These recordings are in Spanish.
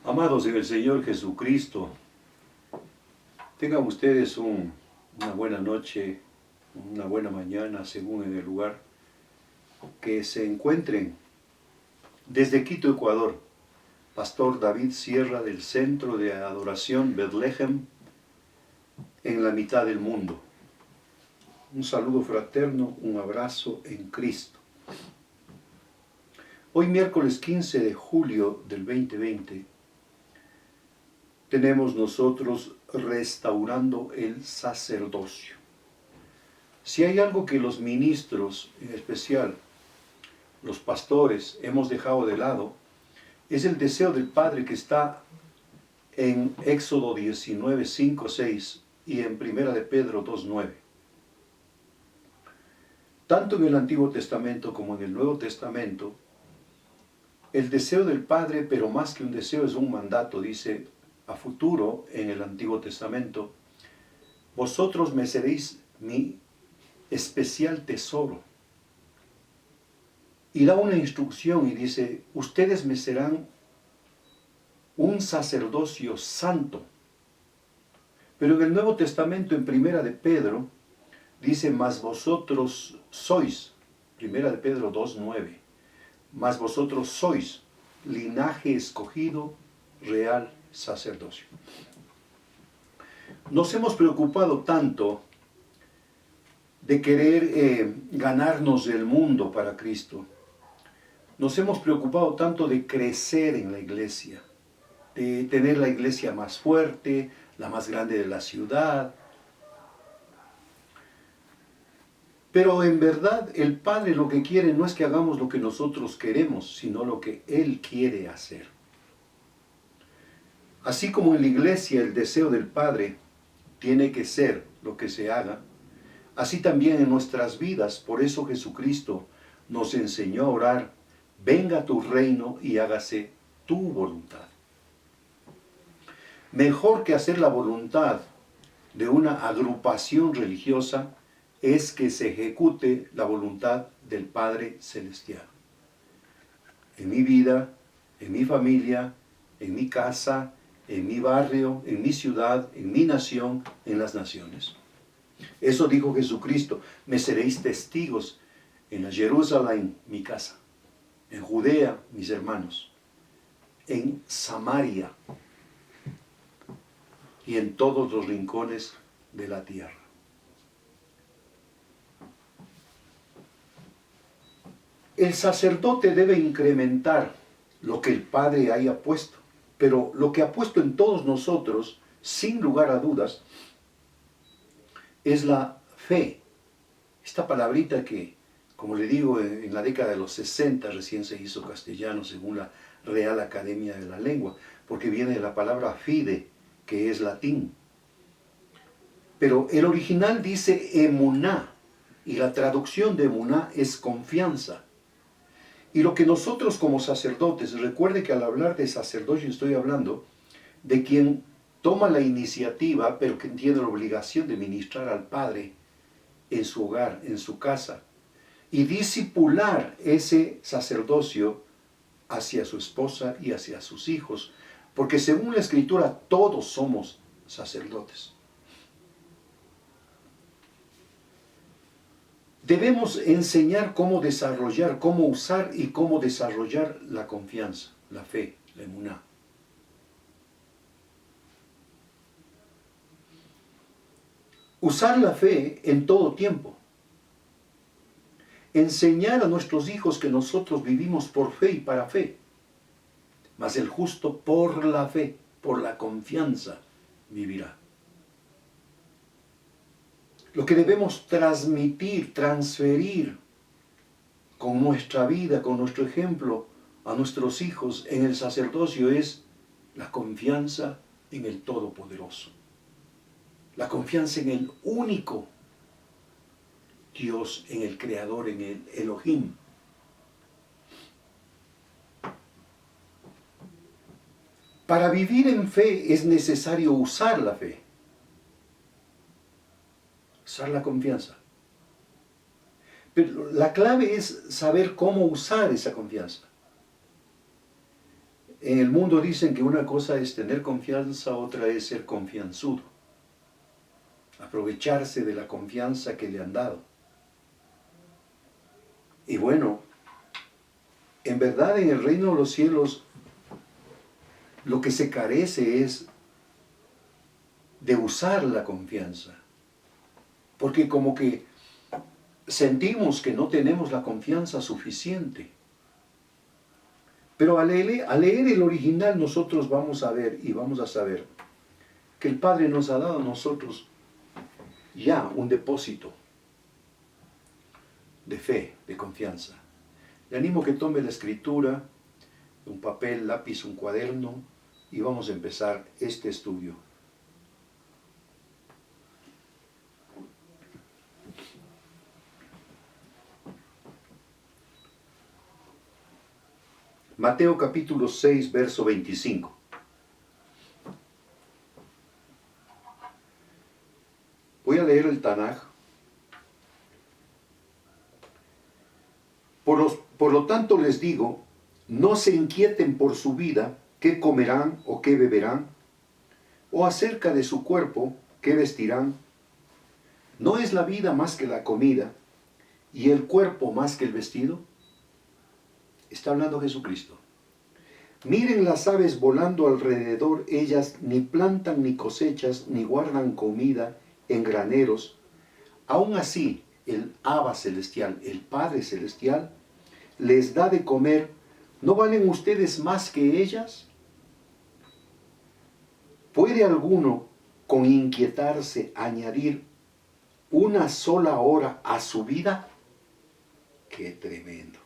Amados en el Señor Jesucristo, tengan ustedes una buena noche, una buena mañana, según en el lugar que se encuentren. Desde Quito, Ecuador, Pastor David Sierra del Centro de Adoración Bethlehem, en la mitad del mundo. Un saludo fraterno, un abrazo en Cristo. Hoy miércoles 15 de julio del 2020, tenemos nosotros restaurando el sacerdocio. Si hay algo que los ministros, en especial los pastores, hemos dejado de lado, es el deseo del Padre que está en Éxodo 19, 5, 6 y en 1 de Pedro 2, 9. Tanto en el Antiguo Testamento como en el Nuevo Testamento, el deseo del Padre, pero más que un deseo, es un mandato, dice a futuro en el Antiguo Testamento: vosotros me seréis mi especial tesoro. Y da una instrucción y dice: ustedes me serán un sacerdocio santo. Pero en el Nuevo Testamento, en 1 de Pedro, dice: mas vosotros sois, 1 de Pedro 2:9, mas vosotros sois linaje escogido, real sacerdocio. Nos hemos preocupado tanto de querer ganarnos el mundo para Cristo. Nos hemos preocupado tanto de crecer en la iglesia, de tener la iglesia más fuerte, la más grande de la ciudad. Pero en verdad el Padre lo que quiere no es que hagamos lo que nosotros queremos, sino lo que Él quiere hacer. Así como en la iglesia el deseo del Padre tiene que ser lo que se haga, así también en nuestras vidas. Por eso Jesucristo nos enseñó a orar: venga tu reino y hágase tu voluntad. Mejor que hacer la voluntad de una agrupación religiosa es que se ejecute la voluntad del Padre Celestial. En mi vida, en mi familia, en mi casa, en mi barrio, en mi ciudad, en mi nación, en las naciones. Eso dijo Jesucristo: me seréis testigos en Jerusalén, mi casa, en Judea, mis hermanos, en Samaria y en todos los rincones de la tierra. El sacerdote debe incrementar lo que el Padre haya puesto, pero lo que ha puesto en todos nosotros, sin lugar a dudas, es la fe. Esta palabrita que, como le digo, en la década de los 60 recién se hizo castellano según la Real Academia de la Lengua, porque viene de la palabra fide, que es latín. Pero el original dice emuná, y la traducción de emuná es confianza. Y lo que nosotros como sacerdotes, recuerde que al hablar de sacerdocio estoy hablando de quien toma la iniciativa, pero que tiene la obligación de ministrar al Padre en su hogar, en su casa, y discipular ese sacerdocio hacia su esposa y hacia sus hijos, porque según la Escritura todos somos sacerdotes. Debemos enseñar cómo desarrollar, cómo usar y cómo desarrollar la confianza, la fe, la emuná. Usar la fe en todo tiempo. Enseñar a nuestros hijos que nosotros vivimos por fe y para fe. Mas el justo por la fe, por la confianza, vivirá. Lo que debemos transmitir, transferir con nuestra vida, con nuestro ejemplo a nuestros hijos en el sacerdocio es la confianza en el Todopoderoso. La confianza en el único Dios, en el Creador, en el Elohim. Para vivir en fe es necesario usar la fe. Usar la confianza. Pero la clave es saber cómo usar esa confianza. En el mundo dicen que una cosa es tener confianza, otra es ser confianzudo. Aprovecharse de la confianza que le han dado. Y bueno, en verdad en el reino de los cielos lo que se carece es de usar la confianza. Porque como que sentimos que no tenemos la confianza suficiente. Pero al leer el original nosotros vamos a ver y vamos a saber que el Padre nos ha dado a nosotros ya un depósito de fe, de confianza. Le animo que tome la escritura, un papel, lápiz, un cuaderno y vamos a empezar este estudio. Mateo capítulo 6, verso 25. Voy a leer el Tanaj. Por lo tanto les digo, no se inquieten por su vida, qué comerán o qué beberán, o acerca de su cuerpo, qué vestirán. ¿No es la vida más que la comida y el cuerpo más que el vestido? Está hablando Jesucristo. Miren las aves volando alrededor, ellas ni plantan ni cosechas, ni guardan comida en graneros. Aún así, el Abba celestial, el Padre celestial, les da de comer. ¿No valen ustedes más que ellas? ¿Puede alguno, con inquietarse, añadir una sola hora a su vida? ¡Qué tremendo!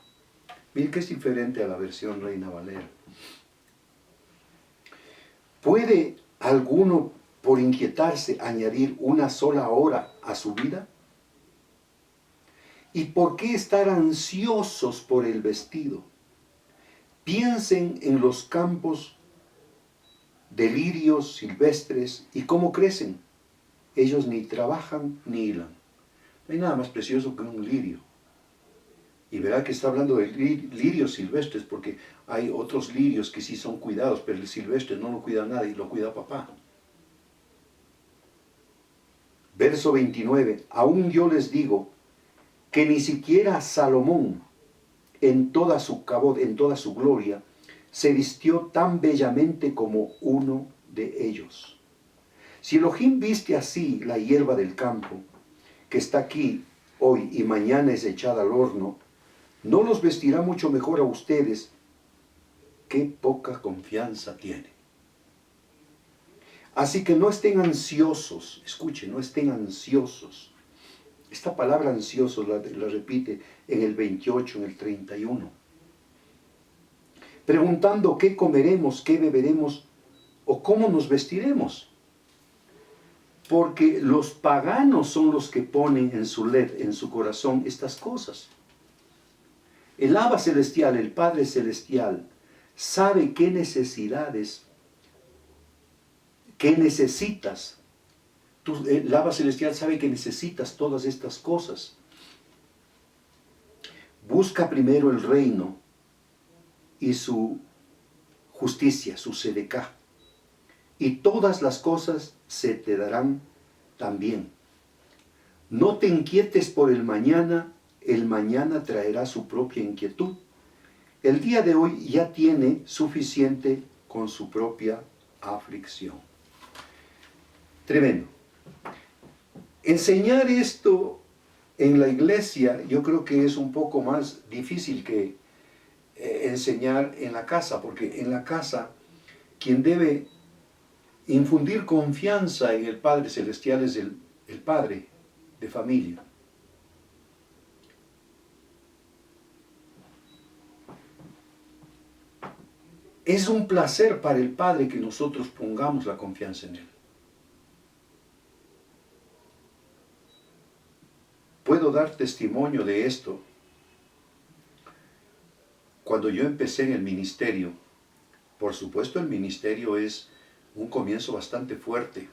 Miren que es diferente a la versión Reina Valera. ¿Puede alguno, por inquietarse, añadir una sola hora a su vida? ¿Y por qué estar ansiosos por el vestido? Piensen en los campos de lirios silvestres y cómo crecen. Ellos ni trabajan ni hilan. No hay nada más precioso que un lirio. Y verá que está hablando de lirios silvestres, porque hay otros lirios que sí son cuidados, pero el silvestre no lo cuida nadie, lo cuida papá. Verso 29. Aún yo les digo que ni siquiera Salomón, en toda su cabot, en toda su gloria, se vistió tan bellamente como uno de ellos. Si Elohim viste así la hierba del campo, que está aquí hoy y mañana es echada al horno, ¿no los vestirá mucho mejor a ustedes? ¡Qué poca confianza tiene! Así que no estén ansiosos, escuchen, no estén ansiosos. Esta palabra ansiosos la repite en el 28, en el 31. Preguntando qué comeremos, qué beberemos o cómo nos vestiremos. Porque los paganos son los que ponen en su lev, en su corazón, estas cosas. El Abba celestial, el Padre celestial, sabe qué necesidades, qué necesitas. El Abba celestial sabe que necesitas todas estas cosas. Busca primero el reino y su justicia, su sedecá, y todas las cosas se te darán también. No te inquietes por el mañana traerá su propia inquietud. El día de hoy ya tiene suficiente con su propia aflicción. Tremendo. Enseñar esto en la iglesia yo creo que es un poco más difícil que enseñar en la casa, porque en la casa quien debe infundir confianza en el Padre Celestial es el padre de familia. Es un placer para el Padre que nosotros pongamos la confianza en Él. Puedo dar testimonio de esto. Cuando yo empecé en el ministerio, por supuesto el ministerio es un comienzo bastante fuerte,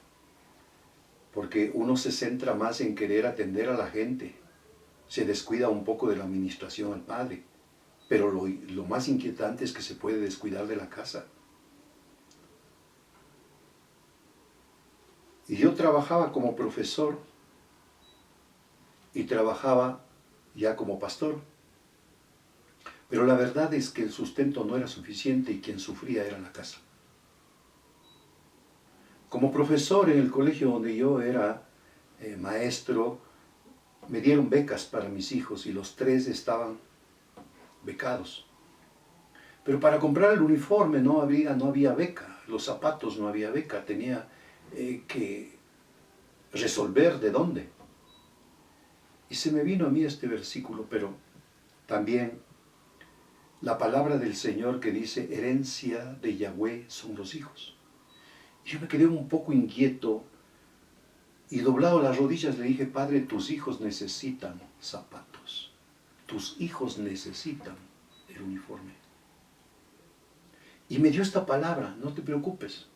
porque uno se centra más en querer atender a la gente, se descuida un poco de la administración al padre, pero lo más inquietante es que se puede descuidar de la casa. Y yo trabajaba como profesor y trabajaba ya como pastor. Pero la verdad es que el sustento no era suficiente y quien sufría era la casa. Como profesor en el colegio donde yo era maestro, me dieron becas para mis hijos y los 3 estaban becados. Pero para comprar el uniforme no había beca, los zapatos no había beca, tenía que resolver de dónde. Y se me vino a mí este versículo, pero también la palabra del Señor que dice, herencia de Yahweh son los hijos. Y yo me quedé un poco inquieto y doblado las rodillas le dije, Padre, tus hijos necesitan zapatos, tus hijos necesitan el uniforme. Y me dio esta palabra, no te preocupes.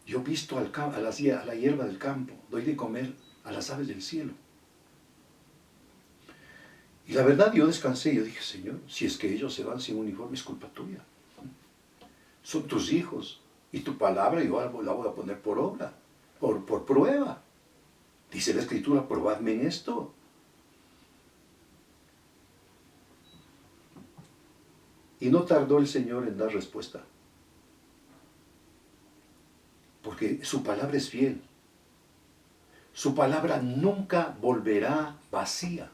Yo visto a la hierba del campo, doy de comer a las aves del cielo. Y la verdad yo descansé, yo dije, Señor, si es que ellos se van sin uniforme es culpa tuya. Son tus hijos y tu palabra yo la voy a poner por obra, por prueba. Dice la Escritura, probadme en esto. Y no tardó el Señor en dar respuesta. Porque su palabra es fiel. Su palabra nunca volverá vacía.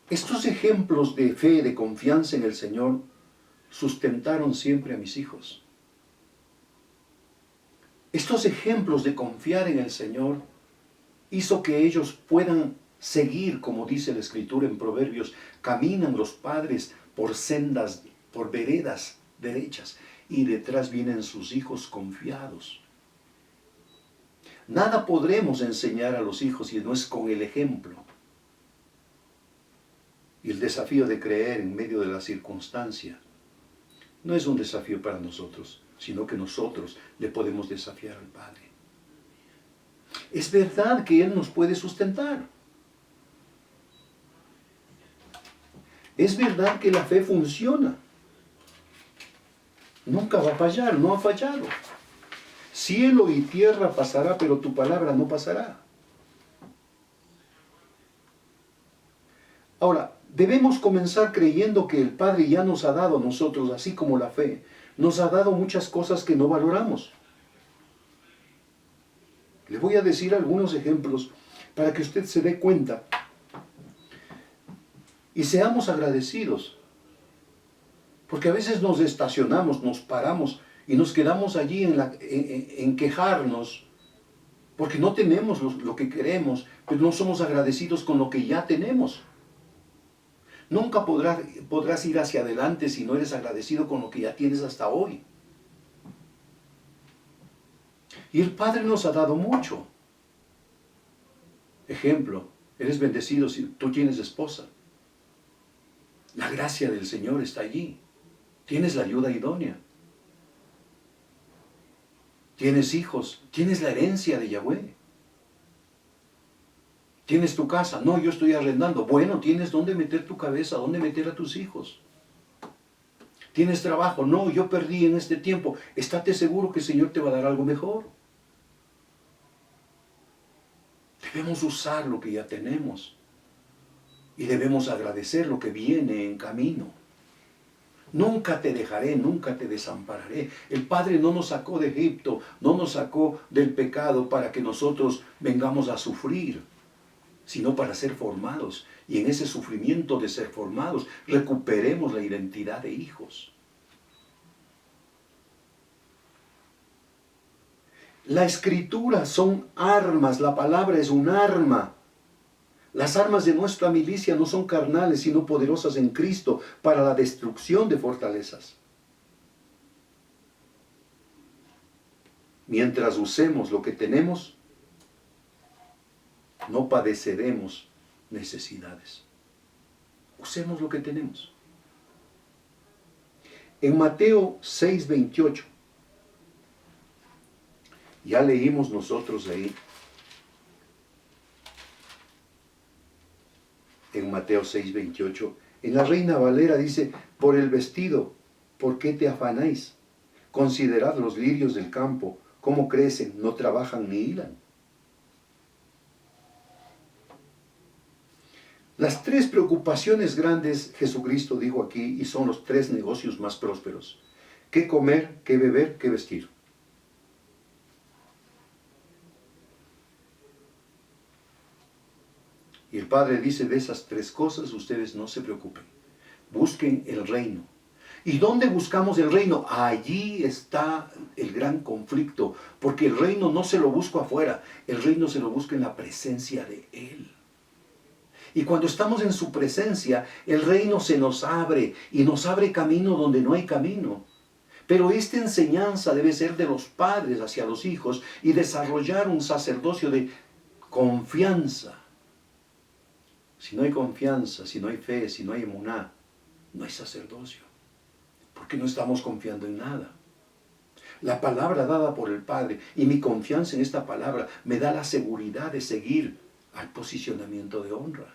Estos ejemplos de fe, de confianza en el Señor, sustentaron siempre a mis hijos. Estos ejemplos de confiar en el Señor hizo que ellos puedan seguir, como dice la Escritura en Proverbios, caminan los padres por sendas, por veredas derechas, y detrás vienen sus hijos confiados. Nada podremos enseñar a los hijos si no es con el ejemplo. Y el desafío de creer en medio de la circunstancia no es un desafío para nosotros, sino que nosotros le podemos desafiar al Padre. Es verdad que Él nos puede sustentar. Es verdad que la fe funciona. Nunca va a fallar, no ha fallado. Cielo y tierra pasará, pero tu palabra no pasará. Ahora, debemos comenzar creyendo que el Padre ya nos ha dado a nosotros, así como la fe, nos ha dado muchas cosas que no valoramos. Le voy a decir algunos ejemplos para que usted se dé cuenta y seamos agradecidos. Porque a veces nos estacionamos, nos paramos y nos quedamos allí en quejarnos porque no tenemos lo que queremos, pero no somos agradecidos con lo que ya tenemos. Nunca podrás ir hacia adelante si no eres agradecido con lo que ya tienes hasta hoy. Y el Padre nos ha dado mucho. Ejemplo, eres bendecido si tú tienes esposa. La gracia del Señor está allí. Tienes la ayuda idónea. Tienes hijos. Tienes la herencia de Yahweh. Tienes tu casa. No, yo estoy arrendando. Bueno, tienes dónde meter tu cabeza, dónde meter a tus hijos. Tienes trabajo. No, yo perdí en este tiempo. Estate seguro que el Señor te va a dar algo mejor. Debemos usar lo que ya tenemos. Y debemos agradecer lo que viene en camino. Nunca te dejaré, nunca te desampararé. El Padre no nos sacó de Egipto, no nos sacó del pecado para que nosotros vengamos a sufrir, sino para ser formados. Y en ese sufrimiento de ser formados, recuperemos la identidad de hijos. La Escritura son armas, la palabra es un arma. Las armas de nuestra milicia no son carnales, sino poderosas en Cristo para la destrucción de fortalezas. Mientras usemos lo que tenemos, no padeceremos necesidades. Usemos lo que tenemos. En Mateo 6:28, ya leímos nosotros ahí, en Mateo 6:28. En la Reina Valera dice, por el vestido, ¿por qué te afanáis? Considerad los lirios del campo, cómo crecen, no trabajan ni hilan. Las tres preocupaciones grandes Jesucristo dijo aquí, y son los tres negocios más prósperos: qué comer, qué beber, qué vestir. Y el Padre dice, de esas tres cosas ustedes no se preocupen. Busquen el reino. ¿Y dónde buscamos el reino? Allí está el gran conflicto, porque el reino no se lo busco afuera, el reino se lo busca en la presencia de Él. Y cuando estamos en su presencia, el reino se nos abre y nos abre camino donde no hay camino. Pero esta enseñanza debe ser de los padres hacia los hijos y desarrollar un sacerdocio de confianza. Si no hay confianza, si no hay fe, si no hay emuná, no hay sacerdocio. Porque no estamos confiando en nada. La palabra dada por el Padre y mi confianza en esta palabra me da la seguridad de seguir al posicionamiento de honra.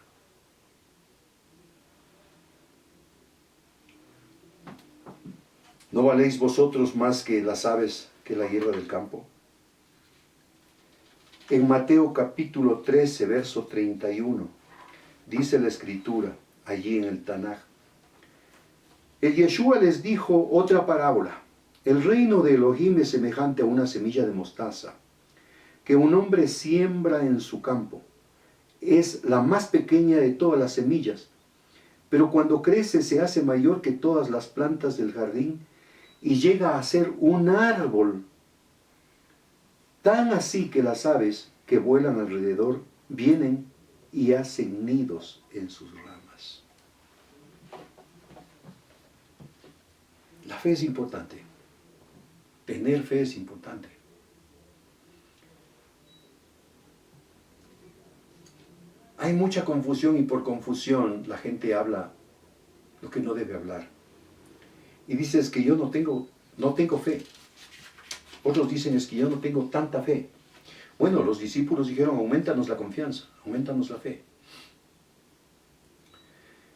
¿No valéis vosotros más que las aves, que la hierba del campo? En Mateo capítulo 13, verso 31, dice la Escritura, allí en el Tanaj, el Yeshua les dijo otra parábola. El reino de Elohim es semejante a una semilla de mostaza, que un hombre siembra en su campo. Es la más pequeña de todas las semillas, pero cuando crece se hace mayor que todas las plantas del jardín y llega a ser un árbol, tan así que las aves que vuelan alrededor vienen y hacen nidos en sus ramas. La fe es importante. Tener fe es importante. Hay mucha confusión y por confusión la gente habla lo que no debe hablar. Y dices que yo no tengo fe. Otros dicen es que yo no tengo tanta fe. Bueno, los discípulos dijeron, aumentanos la confianza, aumentanos la fe.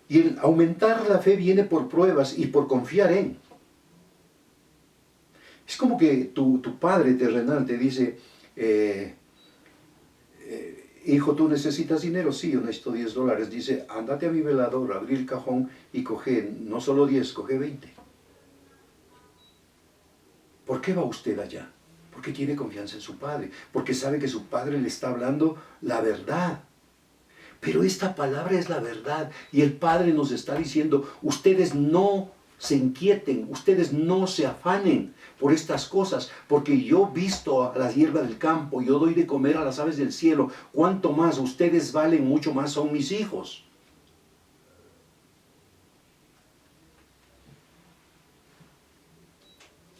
Y el aumentar la fe viene por pruebas y por confiar en. Es como que tu padre terrenal te dice, hijo, ¿tú necesitas dinero? Sí, yo necesito $10. Dice, ándate a mi velador, abrí el cajón y coge no solo 10, coge 20. ¿Por qué va usted allá? Porque tiene confianza en su padre, porque sabe que su padre le está hablando la verdad. Pero esta palabra es la verdad y el Padre nos está diciendo, ustedes no se inquieten, ustedes no se afanen por estas cosas, porque yo visto a la hierba del campo, yo doy de comer a las aves del cielo, cuanto más ustedes valen, mucho más son mis hijos.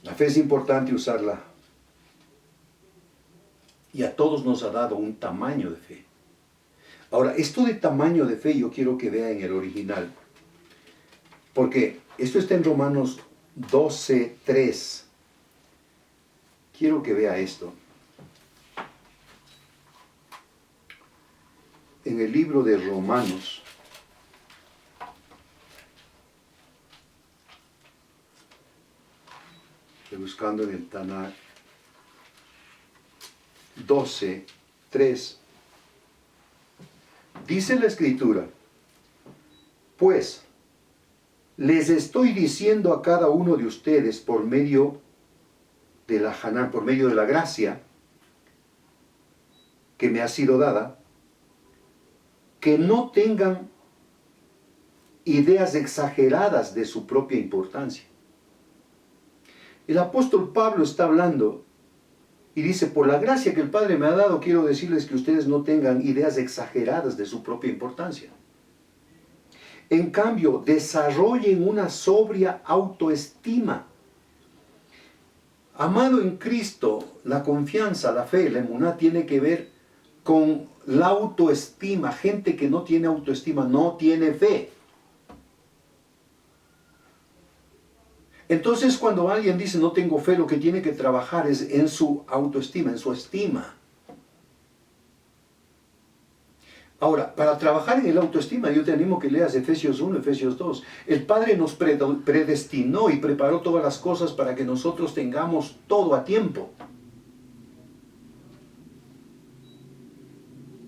La fe es importante usarla. Y a todos nos ha dado un tamaño de fe. Ahora, esto de tamaño de fe yo quiero que vea en el original. Porque esto está en Romanos 12:3. Quiero que vea esto. En el libro de Romanos, estoy buscando en el Tanaj, 12:3, dice la Escritura, pues les estoy diciendo a cada uno de ustedes por medio de la Haná, por medio de la gracia que me ha sido dada, que no tengan ideas exageradas de su propia importancia. El apóstol Pablo está hablando y dice, por la gracia que el Padre me ha dado, quiero decirles que ustedes no tengan ideas exageradas de su propia importancia. En cambio, desarrollen una sobria autoestima. Amado en Cristo, la confianza, la fe, la emuná tiene que ver con la autoestima. Gente que no tiene autoestima no tiene fe. Entonces, cuando alguien dice no tengo fe, lo que tiene que trabajar es en su autoestima, en su estima. Ahora, para trabajar en el autoestima, yo te animo que leas Efesios 1, Efesios 2. El Padre nos predestinó y preparó todas las cosas para que nosotros tengamos todo a tiempo.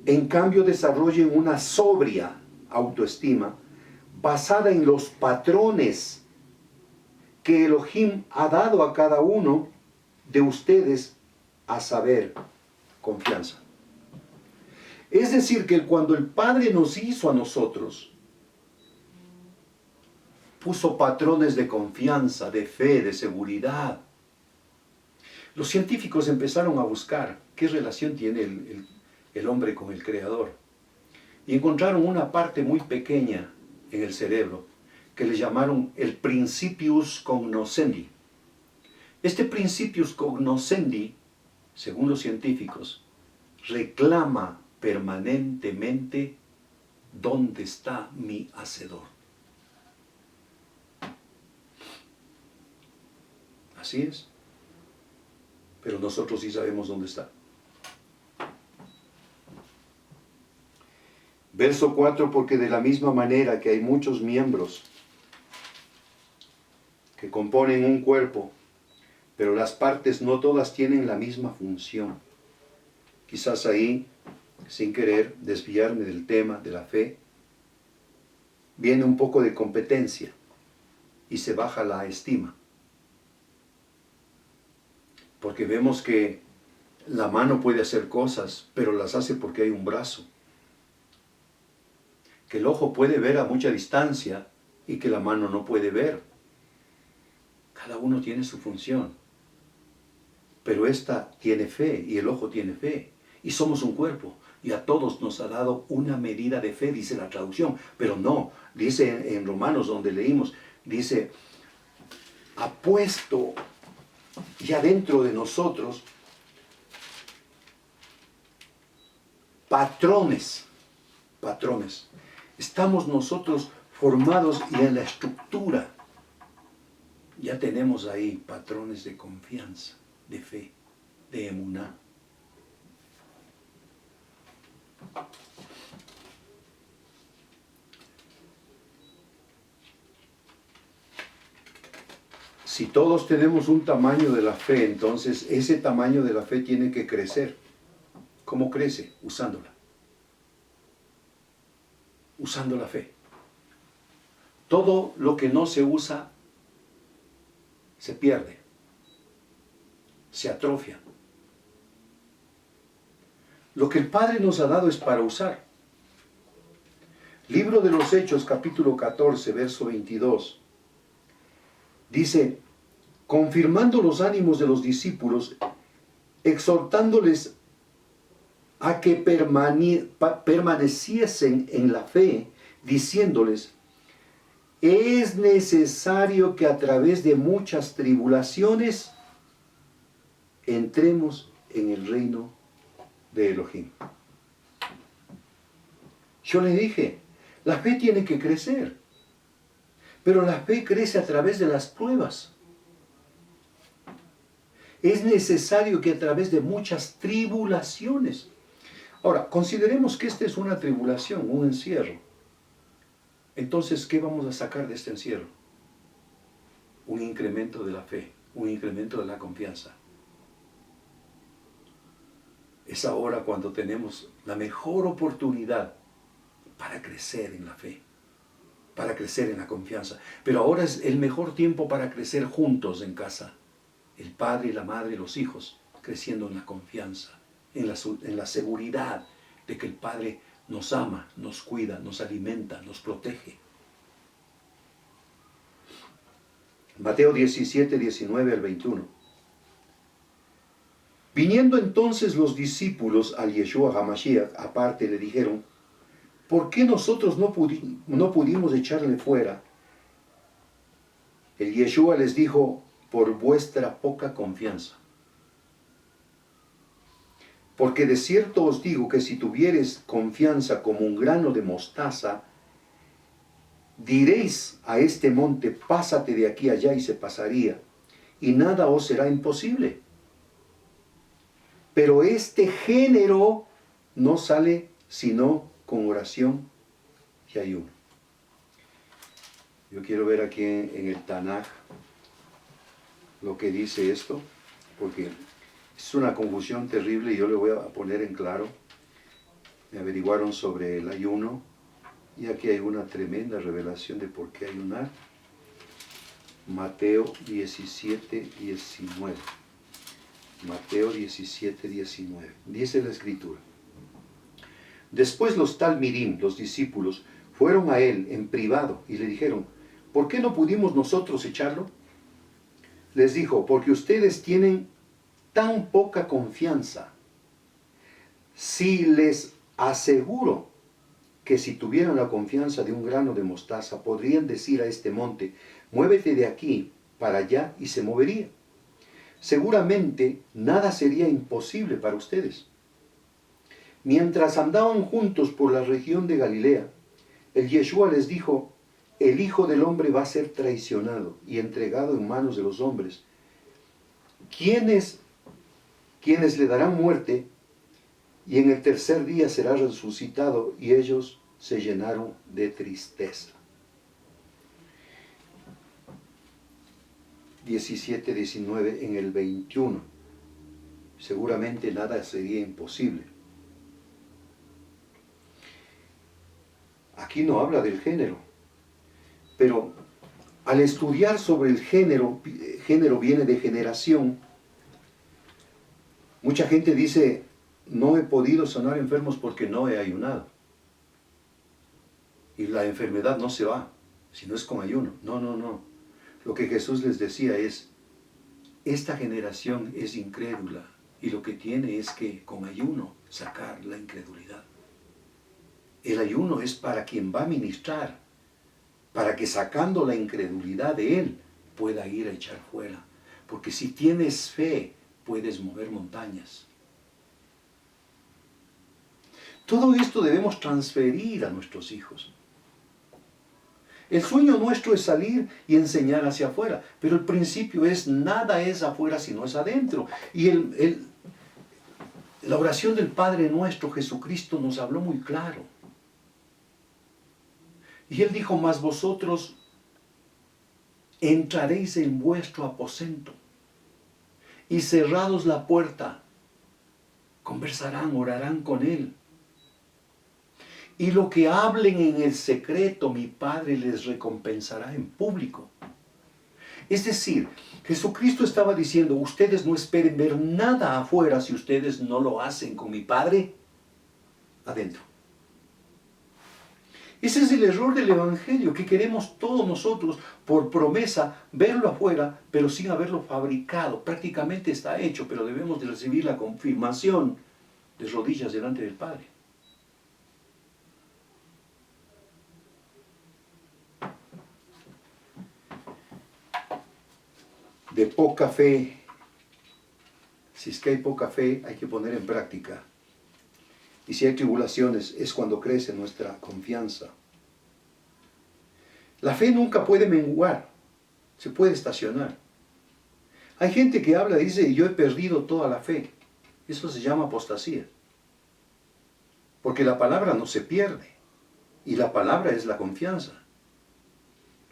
En cambio, desarrollen una sobria autoestima basada en los patrones que Elohim ha dado a cada uno de ustedes, a saber, confianza. Es decir, que cuando el Padre nos hizo a nosotros, puso patrones de confianza, de fe, de seguridad. Los científicos empezaron a buscar qué relación tiene el hombre con el Creador. Y encontraron una parte muy pequeña en el cerebro que le llamaron el principius cognoscendi. Este principius cognoscendi, según los científicos, reclama permanentemente dónde está mi hacedor. Así es. Pero nosotros sí sabemos dónde está. Verso 4, porque de la misma manera que hay muchos miembros que componen un cuerpo, pero las partes no todas tienen la misma función. Quizás ahí, sin querer desviarme del tema de la fe, viene un poco de competencia y se baja la estima. Porque vemos que la mano puede hacer cosas, pero las hace porque hay un brazo. Que el ojo puede ver a mucha distancia y que la mano no puede ver. Cada uno tiene su función. Pero esta tiene fe y el ojo tiene fe. Y somos un cuerpo. Y a todos nos ha dado una medida de fe, dice la traducción. Pero no, dice en Romanos donde leímos, dice, ha puesto ya dentro de nosotros patrones. Estamos nosotros formados y en la estructura ya tenemos ahí patrones de confianza, de fe, de emuná. Si todos tenemos un tamaño de la fe, entonces ese tamaño de la fe tiene que crecer. ¿Cómo crece? Usándola. Usando la fe. Todo lo que no se usa se pierde, se atrofia. Lo que el Padre nos ha dado es para usar. Libro de los Hechos, capítulo 14, verso 22. Dice, confirmando los ánimos de los discípulos, exhortándoles a que permaneciesen en la fe, diciéndoles, es necesario que a través de muchas tribulaciones entremos en el reino de Elohim. Yo le dije, la fe tiene que crecer, pero la fe crece a través de las pruebas. Es necesario que a través de muchas tribulaciones. Ahora, consideremos que esta es una tribulación, un encierro. Entonces, ¿qué vamos a sacar de este encierro? Un incremento de la fe, un incremento de la confianza. Es ahora cuando tenemos la mejor oportunidad para crecer en la fe, para crecer en la confianza. Pero ahora es el mejor tiempo para crecer juntos en casa. El padre y la madre y los hijos creciendo en la confianza, en la seguridad de que el Padre nos ama, nos cuida, nos alimenta, nos protege. Mateo 17, 19 al 21. Viniendo entonces los discípulos al Yeshua HaMashiach, aparte le dijeron, ¿por qué nosotros no pudimos echarle fuera? El Yeshua les dijo, por vuestra poca confianza. Porque de cierto os digo que si tuviereis confianza como un grano de mostaza, diréis a este monte, pásate de aquí allá y se pasaría, y nada os será imposible. Pero este género no sale sino con oración y ayuno. Yo quiero ver aquí en el Tanaj lo que dice esto, porque es una confusión terrible y yo le voy a poner en claro. Me averiguaron sobre el ayuno y aquí hay una tremenda revelación de por qué ayunar. Mateo 17, 19. Mateo 17, 19. Dice la Escritura: Después los talmidim, los discípulos, fueron a él en privado y le dijeron: ¿por qué no pudimos nosotros echarlo? Les dijo: porque ustedes tienen tan poca confianza. Si les aseguro que si tuvieran la confianza de un grano de mostaza, podrían decir a este monte: muévete de aquí para allá, y se movería. Seguramente nada sería imposible para ustedes. Mientras andaban juntos por la región de Galilea, el Yeshua les dijo: el Hijo del Hombre va a ser traicionado y entregado en manos de los hombres, quienes le darán muerte, y en el tercer día será resucitado. Y ellos se llenaron de tristeza. 17, 19, en el 21. Seguramente nada sería imposible. Aquí no habla del género, pero al estudiar sobre el género viene de generación. Mucha gente dice: no he podido sanar enfermos porque no he ayunado. Y la enfermedad no se va si no es con ayuno. No, no, no. Lo que Jesús les decía es: esta generación es incrédula y lo que tiene es que con ayuno sacar la incredulidad. El ayuno es para quien va a ministrar, para que sacando la incredulidad de él pueda ir a echar fuera. Porque si tienes fe, puedes mover montañas. Todo esto debemos transferir a nuestros hijos. El sueño nuestro es salir y enseñar hacia afuera, pero el principio es: nada es afuera si no es adentro. Y la oración del Padre nuestro Jesucristo nos habló muy claro. Y Él dijo: mas vosotros entraréis en vuestro aposento, y cerrados la puerta, conversarán, orarán con Él. Y lo que hablen en el secreto, mi Padre les recompensará en público. Es decir, Jesucristo estaba diciendo: ustedes no esperen ver nada afuera si ustedes no lo hacen con mi Padre adentro. Ese es el error del Evangelio, que queremos todos nosotros, por promesa, verlo afuera, pero sin haberlo fabricado. Prácticamente está hecho, pero debemos de recibir la confirmación de rodillas delante del Padre. De poca fe, si es que hay poca fe, hay que poner en práctica. Y si hay tribulaciones, es cuando crece nuestra confianza. La fe nunca puede menguar, se puede estacionar. Hay gente que habla y dice: yo he perdido toda la fe. Eso se llama apostasía. Porque la palabra no se pierde, y la palabra es la confianza.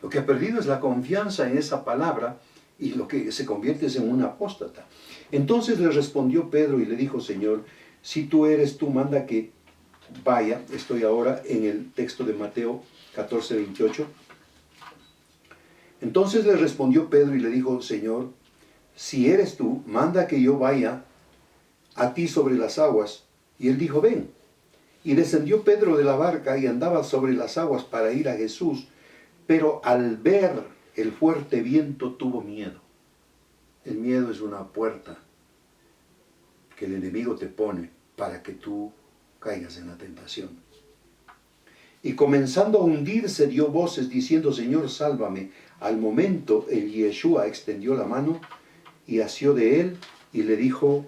Lo que ha perdido es la confianza en esa palabra, y lo que se convierte es en un apóstata. Entonces le respondió Pedro y le dijo: Señor, si tú eres, tú manda que vaya. Estoy ahora en el texto de Mateo 14, 28. Entonces le respondió Pedro y le dijo: Señor, si eres tú, manda que yo vaya a ti sobre las aguas. Y él dijo: ven. Y descendió Pedro de la barca y andaba sobre las aguas para ir a Jesús, pero al ver el fuerte viento tuvo miedo. El miedo es una puerta que el enemigo te pone para que tú caigas en la tentación. Y comenzando a hundirse, dio voces diciendo: Señor, sálvame. Al momento el Yeshua extendió la mano y asió de él y le dijo: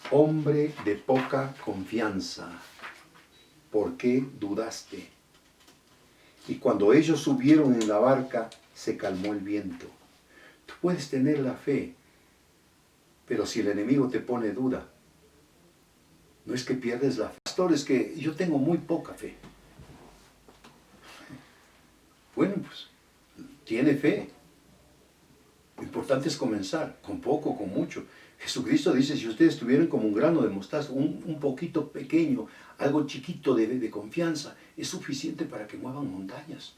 hombre de poca confianza, ¿por qué dudaste? Y cuando ellos subieron en la barca, se calmó el viento. Tú puedes tener la fe, pero si el enemigo te pone duda, no es que pierdes la fe, pastor, es que yo tengo muy poca fe. Bueno, pues, tiene fe. Lo importante es comenzar, con poco, con mucho. Jesucristo dice, si ustedes tuvieran como un grano de mostaza, un poquito pequeño, algo chiquito de confianza, es suficiente para que muevan montañas.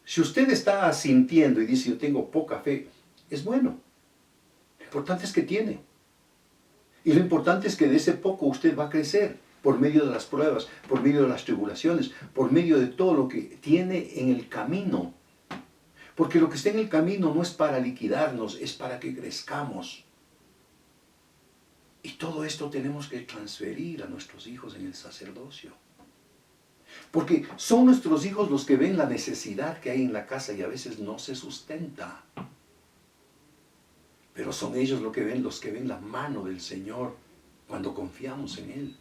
Si usted está asintiendo y dice, yo tengo poca fe, es bueno. Lo importante es que tiene. Y lo importante es que de ese poco usted va a crecer por medio de las pruebas, por medio de las tribulaciones, por medio de todo lo que tiene en el camino. Porque lo que está en el camino no es para liquidarnos, es para que crezcamos. Y todo esto tenemos que transferir a nuestros hijos en el sacerdocio. Porque son nuestros hijos los que ven la necesidad que hay en la casa y a veces no se sustenta. Pero son ellos los que ven la mano del Señor cuando confiamos en Él.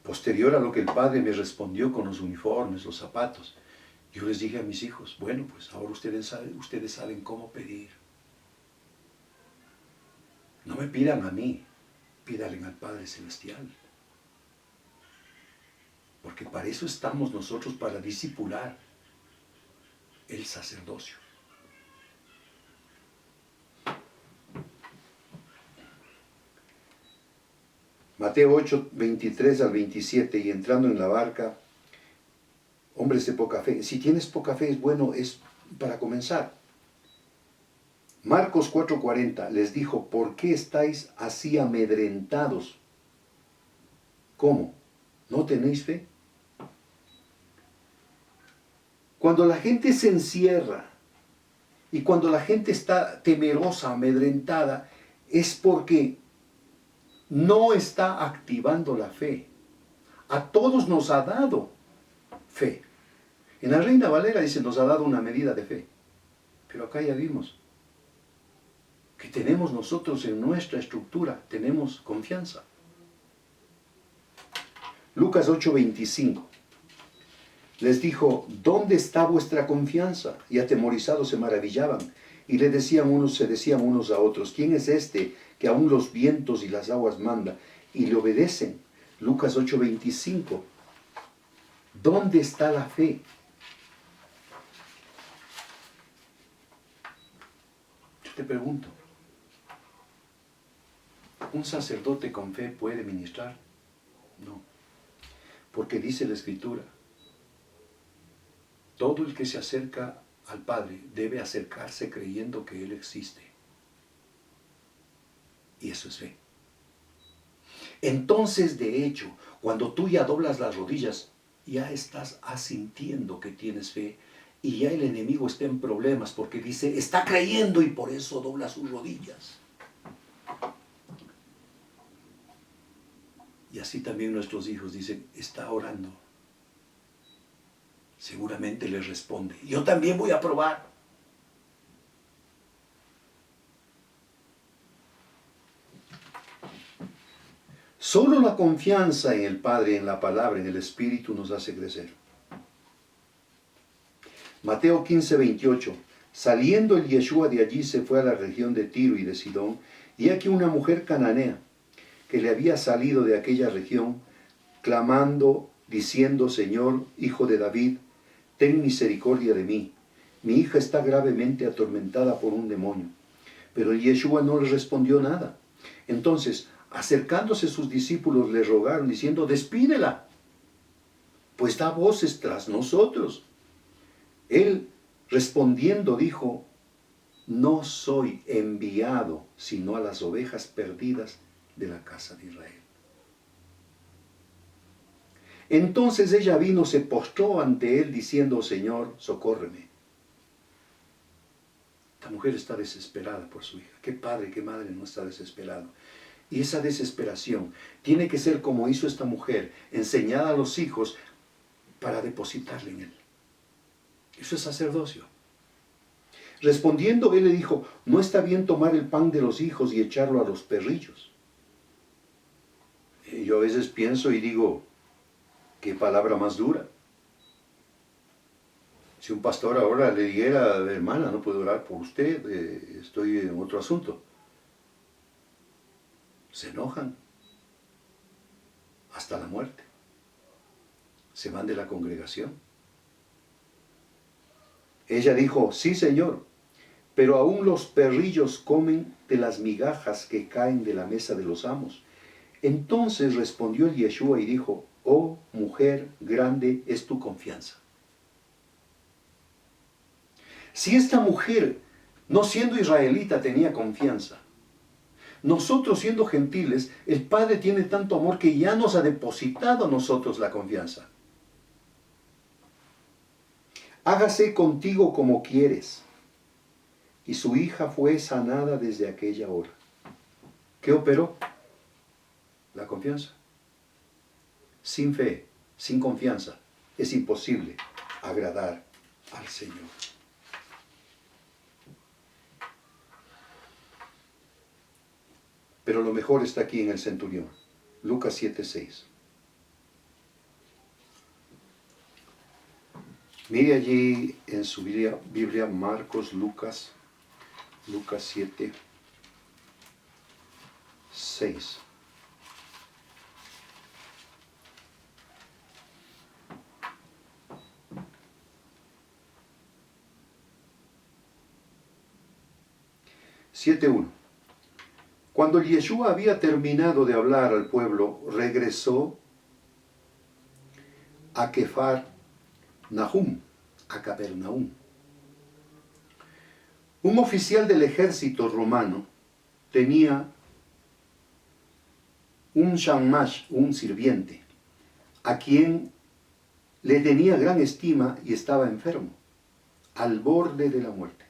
Posterior a lo que el padre me respondió con los uniformes, los zapatos, yo les dije a mis hijos, bueno, pues ahora ustedes saben cómo pedir. No me pidan a mí, pídanle al Padre Celestial. Porque para eso estamos nosotros, para discipular el sacerdocio. Mateo 8, 23 al 27, y entrando en la barca, hombres de poca fe. Si tienes poca fe, es bueno, es para comenzar. Marcos 4:40 les dijo, ¿por qué estáis así amedrentados? ¿Cómo? ¿No tenéis fe? Cuando la gente se encierra y cuando la gente está temerosa, amedrentada, es porque no está activando la fe. A todos nos ha dado fe. En la Reina Valera dice, nos ha dado una medida de fe. Pero acá ya vimos que tenemos nosotros en nuestra estructura, tenemos confianza. Lucas 8:25 les dijo, ¿dónde está vuestra confianza? Y atemorizados se maravillaban y se decían unos a otros, ¿quién es este que aún los vientos y las aguas manda y le obedecen? Lucas 8:25. ¿Dónde está la fe? Yo te pregunto, ¿un sacerdote con fe puede ministrar? No, porque dice la Escritura, todo el que se acerca al Padre debe acercarse creyendo que Él existe. Y eso es fe. Entonces, de hecho, cuando tú ya doblas las rodillas, ya estás asintiendo que tienes fe y ya el enemigo está en problemas porque dice, está creyendo y por eso dobla sus rodillas. Y así también nuestros hijos dicen, está orando. Seguramente les responde, yo también voy a probar. Solo la confianza en el Padre, en la palabra, en el Espíritu nos hace crecer. Mateo 15:28. Saliendo el Yeshua de allí se fue a la región de Tiro y de Sidón, y aquí una mujer cananea que le había salido de aquella región, clamando, diciendo, Señor, Hijo de David, ten misericordia de mí. Mi hija está gravemente atormentada por un demonio. Pero el Yeshua no le respondió nada. Entonces, acercándose sus discípulos, le rogaron, diciendo, despídela, pues da voces tras nosotros. Él, respondiendo, dijo, no soy enviado, sino a las ovejas perdidas de la casa de Israel. Entonces ella vino, se postró ante él, diciendo, Señor, socórreme. Esta mujer está desesperada por su hija. ¿Qué padre, qué madre no está desesperado? Y esa desesperación tiene que ser como hizo esta mujer, enseñada a los hijos para depositarle en él. Eso es sacerdocio. Respondiendo, él le dijo, no está bien tomar el pan de los hijos y echarlo a los perrillos. Yo a veces pienso y digo, qué palabra más dura. Si un pastor ahora le dijera, hermana, no puedo orar por usted, estoy en otro asunto. se enojan hasta la muerte. Se van de la congregación. Ella dijo, sí, Señor, pero aún los perrillos comen de las migajas que caen de la mesa de los amos. Entonces respondió Yeshua y dijo, oh mujer, grande es tu confianza. Si esta mujer, no siendo israelita, tenía confianza, nosotros siendo gentiles, el Padre tiene tanto amor que ya nos ha depositado a nosotros la confianza. Hágase contigo como quieres. Y su hija fue sanada desde aquella hora. ¿Qué operó? La confianza. Sin fe, sin confianza, es imposible agradar al Señor. Pero lo mejor está aquí en el centurión. Lucas 7:6. Mire allí en su Biblia Marcos, Lucas 7:6. Cuando Yeshua había terminado de hablar al pueblo, regresó a Capernaum. Un oficial del ejército romano tenía un shamash, un sirviente, a quien le tenía gran estima y estaba enfermo, al borde de la muerte.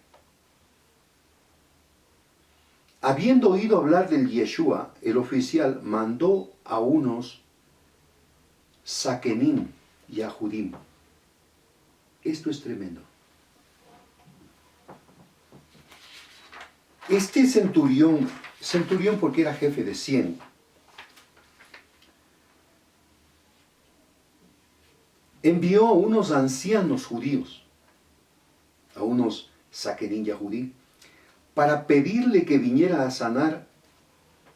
Habiendo oído hablar del Yeshua, el oficial mandó a unos Saquenim y a Judim. Esto es tremendo. Este centurión porque era jefe de 100, envió a unos ancianos judíos, a unos Saquenim y a Judim, para pedirle que viniera a sanar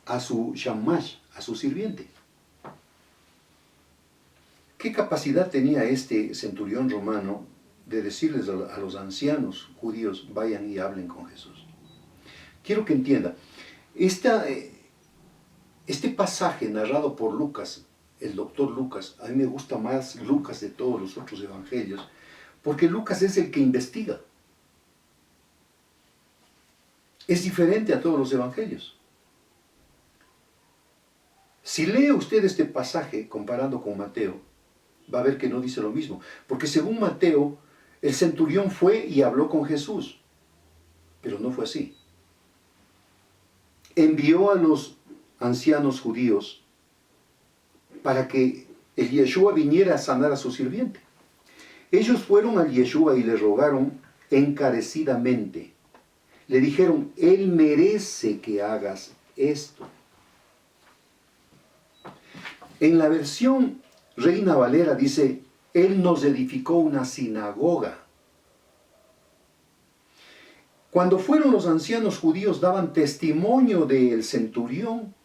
a su shamash, a su sirviente. ¿Qué capacidad tenía este centurión romano de decirles a los ancianos judíos, vayan y hablen con Jesús? Quiero que entienda, este pasaje narrado por Lucas, el doctor Lucas, a mí me gusta más Lucas de todos los otros evangelios, porque Lucas es el que investiga. Es diferente a todos los evangelios. Si lee usted este pasaje comparando con Mateo, va a ver que no dice lo mismo. Porque según Mateo, el centurión fue y habló con Jesús. Pero no fue así. Envió a los ancianos judíos para que el Yeshua viniera a sanar a su sirviente. Ellos fueron al Yeshua y le rogaron encarecidamente. Le dijeron, Él merece que hagas esto. En la versión Reina Valera dice, Él nos edificó una sinagoga. Cuando fueron los ancianos judíos daban testimonio del centurión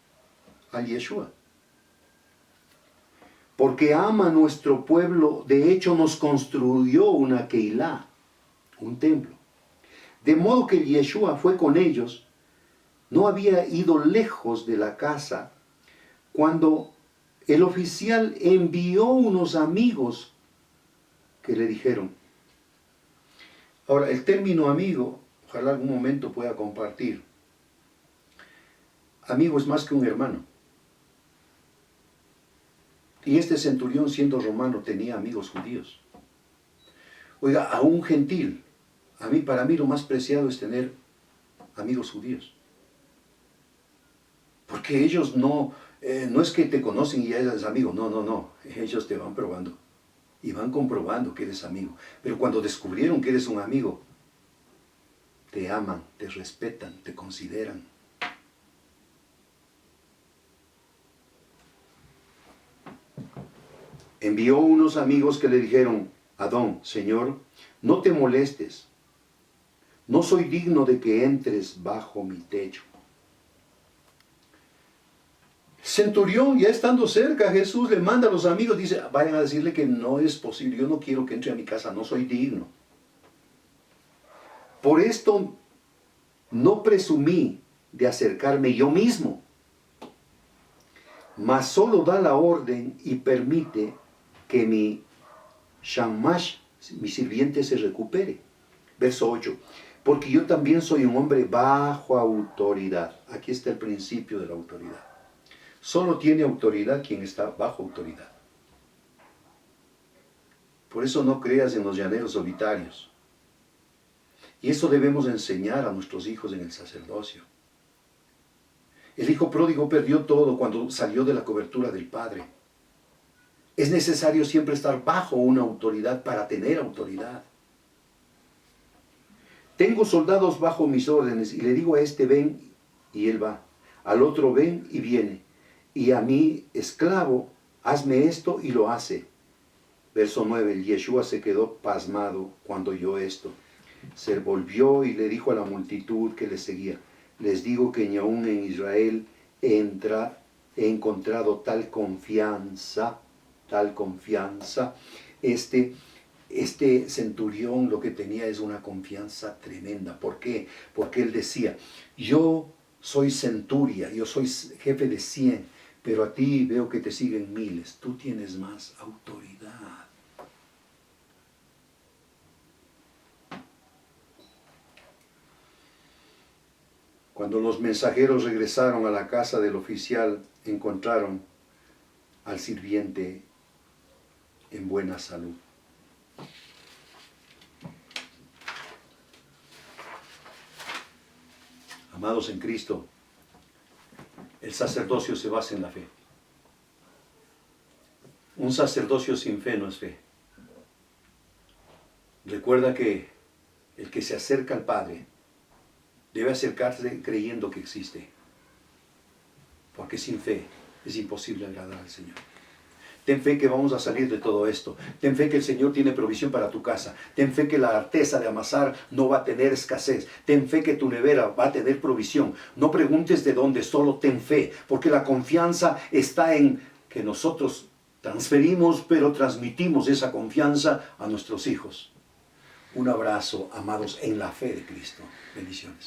al Yeshua. Porque ama a nuestro pueblo, de hecho nos construyó una Keilah, un templo. De modo que Yeshua fue con ellos, no había ido lejos de la casa, cuando el oficial envió unos amigos que le dijeron. Ahora, el término amigo, ojalá algún momento pueda compartir. Amigo es más que un hermano. Y este centurión, siendo romano, tenía amigos judíos. Oiga, a un gentil, para mí lo más preciado es tener amigos judíos. Porque ellos no es que te conocen y ya eres amigo, no. Ellos te van probando y van comprobando que eres amigo. Pero cuando descubrieron que eres un amigo, te aman, te respetan, te consideran. Envió unos amigos que le dijeron, Adón, Señor, no te molestes, no soy digno de que entres bajo mi techo. centurión, ya estando cerca, Jesús le manda a los amigos, dice, vayan a decirle que no es posible, yo no quiero que entre a mi casa, no soy digno. Por esto no presumí de acercarme yo mismo, mas solo da la orden y permite que mi shamash, mi sirviente, se recupere. Verso 8. Porque yo también soy un hombre bajo autoridad. Aquí está el principio de la autoridad. Solo tiene autoridad quien está bajo autoridad. Por eso no creas en los llaneros solitarios. Y eso debemos enseñar a nuestros hijos en el sacerdocio. El hijo pródigo perdió todo cuando salió de la cobertura del padre. Es necesario siempre estar bajo una autoridad para tener autoridad. Tengo soldados bajo mis órdenes y le digo a este ven y él va. Al otro ven y viene. Y a mi esclavo, hazme esto y lo hace. Verso 9, Yeshua se quedó pasmado cuando oyó esto. Se volvió y le dijo a la multitud que le seguía, les digo que ni aún en Israel he encontrado tal confianza. Este centurión lo que tenía es una confianza tremenda. ¿Por qué? Porque él decía, yo soy centuria, yo soy jefe de 100, pero a ti veo que te siguen miles, tú tienes más autoridad. Cuando los mensajeros regresaron a la casa del oficial, encontraron al sirviente en buena salud. Amados en Cristo, el sacerdocio se basa en la fe. Un sacerdocio sin fe no es fe. Recuerda que el que se acerca al Padre debe acercarse creyendo que existe. Porque sin fe es imposible agradar al Señor. Ten fe que vamos a salir de todo esto. Ten fe que el Señor tiene provisión para tu casa. Ten fe que la artesa de amasar no va a tener escasez. Ten fe que tu nevera va a tener provisión. No preguntes de dónde, solo ten fe. Porque la confianza está en que nosotros transferimos, pero transmitimos esa confianza a nuestros hijos. Un abrazo, amados, en la fe de Cristo. Bendiciones.